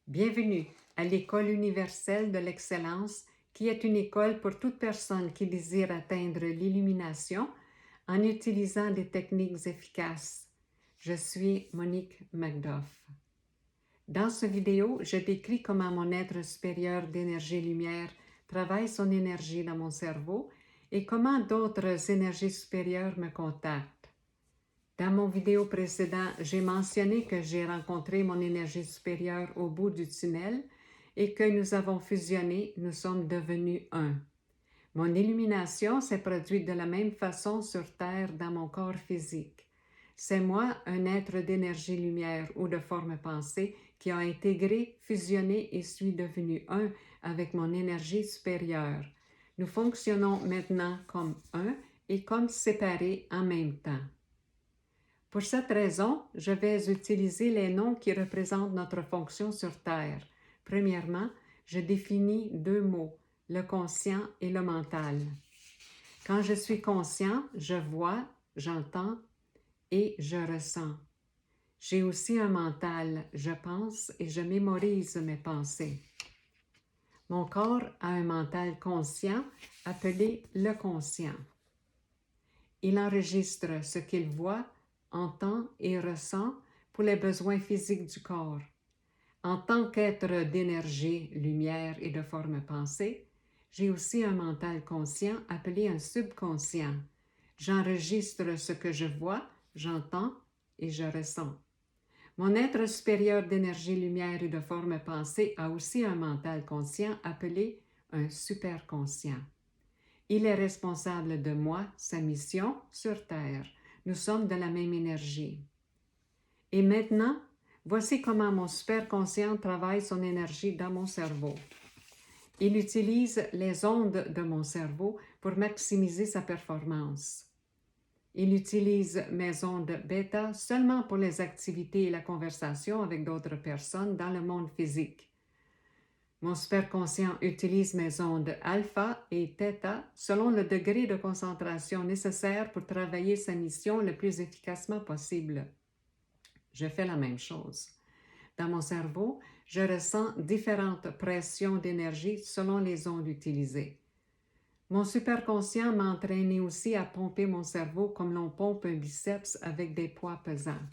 Bienvenue à l'École universelle de l'excellence, qui est une école pour toute personne qui désire atteindre l'illumination en utilisant des techniques efficaces. Je suis Monique Macduff. Dans cette vidéo, je décris comment mon être supérieur d'énergie-lumière travaille son énergie dans mon cerveau et comment d'autres énergies supérieures me contactent. Dans mon vidéo précédent, j'ai mentionné que j'ai rencontré mon énergie supérieure au bout du tunnel et que nous avons fusionné, nous sommes devenus un. Mon illumination s'est produite de la même façon sur Terre dans mon corps physique. C'est moi, un être d'énergie-lumière ou de forme pensée, qui a intégré, fusionné et suis devenu un avec mon énergie supérieure. Nous fonctionnons maintenant comme un et comme séparés en même temps. Pour cette raison, je vais utiliser les noms qui représentent notre fonction sur Terre. Premièrement, je définis deux mots, le conscient et le mental. Quand je suis conscient, je vois, j'entends et je ressens. J'ai aussi un mental, je pense et je mémorise mes pensées. Mon corps a un mental conscient appelé le conscient. Il enregistre ce qu'il voit, entend et ressent pour les besoins physiques du corps. En tant qu'être d'énergie, lumière et de forme pensée, j'ai aussi un mental conscient appelé un subconscient. J'enregistre ce que je vois, j'entends et je ressens. Mon être supérieur d'énergie, lumière et de forme pensée a aussi un mental conscient appelé un superconscient. Il est responsable de moi, sa mission sur Terre. Nous sommes de la même énergie. Et maintenant, voici comment mon superconscient travaille son énergie dans mon cerveau. Il utilise les ondes de mon cerveau pour maximiser sa performance. Il utilise mes ondes bêta seulement pour les activités et la conversation avec d'autres personnes dans le monde physique. Mon superconscient utilise mes ondes alpha et theta selon le degré de concentration nécessaire pour travailler sa mission le plus efficacement possible. Je fais la même chose. Dans mon cerveau, je ressens différentes pressions d'énergie selon les ondes utilisées. Mon superconscient m'a entraîné aussi à pomper mon cerveau comme l'on pompe un biceps avec des poids pesants.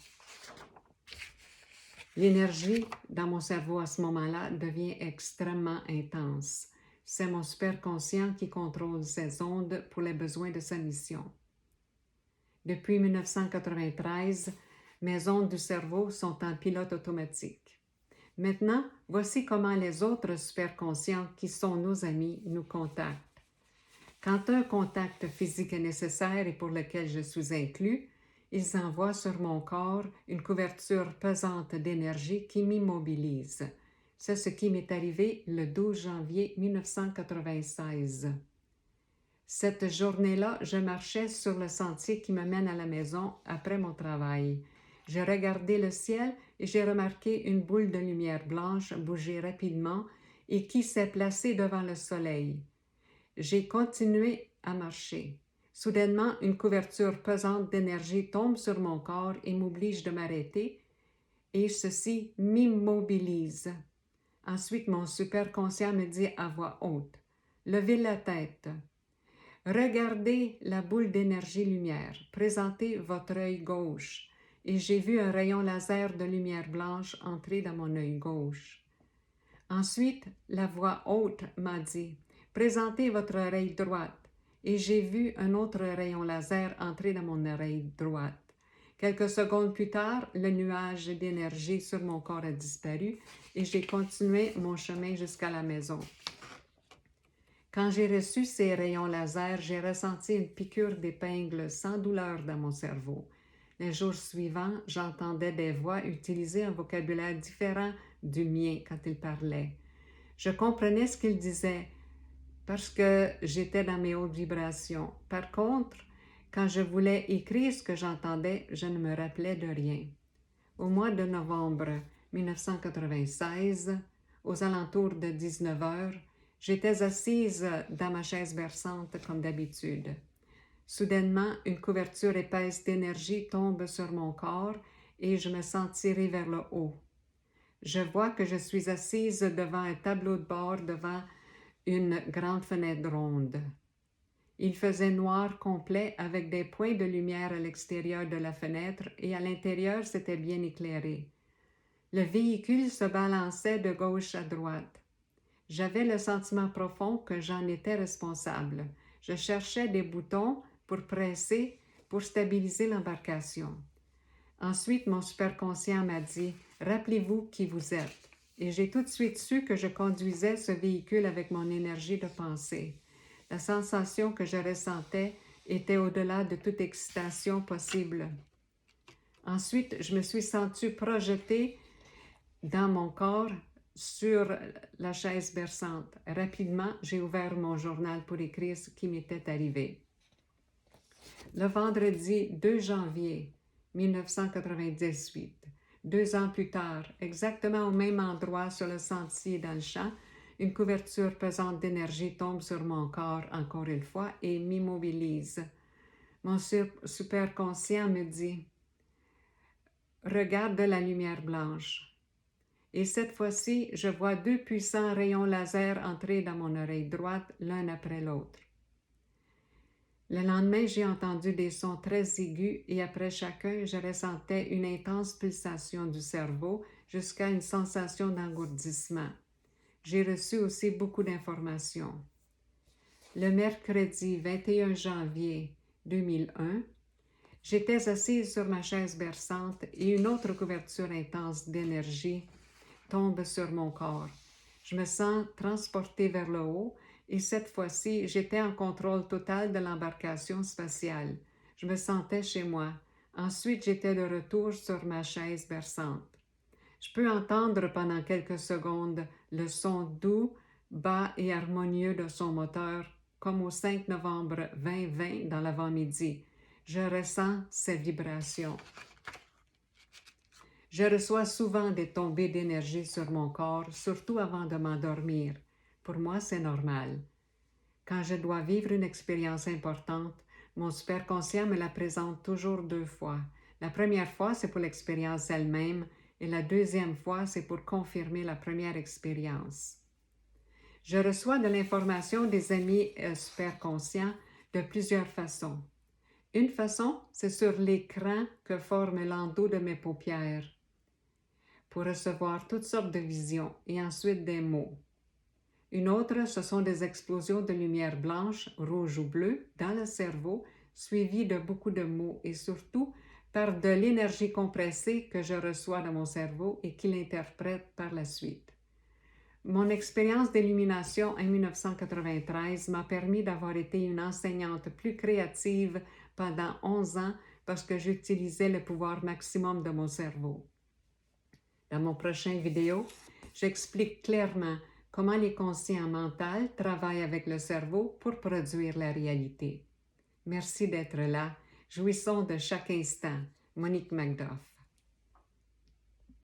L'énergie dans mon cerveau à ce moment-là devient extrêmement intense. C'est mon superconscient qui contrôle ces ondes pour les besoins de sa mission. Depuis 1993, mes ondes du cerveau sont en pilote automatique. Maintenant, voici comment les autres superconscients qui sont nos amis nous contactent. Quand un contact physique est nécessaire et pour lequel je suis inclus, ils envoient sur mon corps une couverture pesante d'énergie qui m'immobilise. C'est ce qui m'est arrivé le 12 janvier 1996. Cette journée-là, je marchais sur le sentier qui me mène à la maison après mon travail. J'ai regardé le ciel et j'ai remarqué une boule de lumière blanche bouger rapidement et qui s'est placée devant le soleil. J'ai continué à marcher. Soudainement, une couverture pesante d'énergie tombe sur mon corps et m'oblige de m'arrêter, et ceci m'immobilise. Ensuite, mon superconscient me dit à voix haute, « Levez la tête. Regardez la boule d'énergie-lumière. Présentez votre œil gauche. » Et j'ai vu un rayon laser de lumière blanche entrer dans mon œil gauche. Ensuite, la voix haute m'a dit, « Présentez votre oreille droite. » Et j'ai vu un autre rayon laser entrer dans mon oreille droite. Quelques secondes plus tard, le nuage d'énergie sur mon corps a disparu et j'ai continué mon chemin jusqu'à la maison. Quand j'ai reçu ces rayons laser, j'ai ressenti une piqûre d'épingle sans douleur dans mon cerveau. Les jours suivants, j'entendais des voix utiliser un vocabulaire différent du mien quand ils parlaient. Je comprenais ce qu'ils disaient parce que j'étais dans mes hautes vibrations. Par contre, quand je voulais écrire ce que j'entendais, je ne me rappelais de rien. Au mois de novembre 1996, aux alentours de 19 heures, j'étais assise dans ma chaise berçante comme d'habitude. Soudainement, une couverture épaisse d'énergie tombe sur mon corps et je me sens tirée vers le haut. Je vois que je suis assise devant un tableau de bord devant une grande fenêtre ronde. Il faisait noir complet avec des points de lumière à l'extérieur de la fenêtre et à l'intérieur c'était bien éclairé. Le véhicule se balançait de gauche à droite. J'avais le sentiment profond que j'en étais responsable. Je cherchais des boutons pour presser, pour stabiliser l'embarcation. Ensuite, mon superconscient m'a dit « Rappelez-vous qui vous êtes ». Et j'ai tout de suite su que je conduisais ce véhicule avec mon énergie de pensée. La sensation que je ressentais était au-delà de toute excitation possible. Ensuite, je me suis sentie projetée dans mon corps sur la chaise berçante. Rapidement, j'ai ouvert mon journal pour écrire ce qui m'était arrivé. Le vendredi 2 janvier 1998, 2 ans plus tard, exactement au même endroit sur le sentier dans le champ, une couverture pesante d'énergie tombe sur mon corps encore une fois et m'immobilise. Mon superconscient me dit « Regarde la lumière blanche ». Et cette fois-ci, je vois 2 puissants rayons laser entrer dans mon oreille droite l'un après l'autre. Le lendemain, j'ai entendu des sons très aigus et après chacun, je ressentais une intense pulsation du cerveau jusqu'à une sensation d'engourdissement. J'ai reçu aussi beaucoup d'informations. Le mercredi 21 janvier 2001, j'étais assise sur ma chaise berçante et une autre couverture intense d'énergie tombe sur mon corps. Je me sens transportée vers le haut et cette fois-ci, j'étais en contrôle total de l'embarcation spatiale. Je me sentais chez moi. Ensuite, j'étais de retour sur ma chaise berçante. Je peux entendre pendant quelques secondes le son doux, bas et harmonieux de son moteur, comme au 5 novembre 2020 dans l'avant-midi. Je ressens ces vibrations. Je reçois souvent des tombées d'énergie sur mon corps, surtout avant de m'endormir. Pour moi, c'est normal. Quand je dois vivre une expérience importante, mon superconscient me la présente toujours 2 fois. La première fois, c'est pour l'expérience elle-même et la deuxième fois, c'est pour confirmer la première expérience. Je reçois de l'information des amis superconscients de plusieurs façons. Une façon, c'est sur l'écran que forme l'endos de mes paupières pour recevoir toutes sortes de visions et ensuite des mots. Une autre, ce sont des explosions de lumière blanche, rouge ou bleue dans le cerveau, suivies de beaucoup de mots et surtout par de l'énergie compressée que je reçois dans mon cerveau et qu'il interprète par la suite. Mon expérience d'illumination en 1993 m'a permis d'avoir été une enseignante plus créative pendant 11 ans parce que j'utilisais le pouvoir maximum de mon cerveau. Dans mon prochain vidéo, j'explique clairement comment les conscients mentaux travaillent avec le cerveau pour produire la réalité. Merci d'être là. Jouissons de chaque instant. Monique Macduff.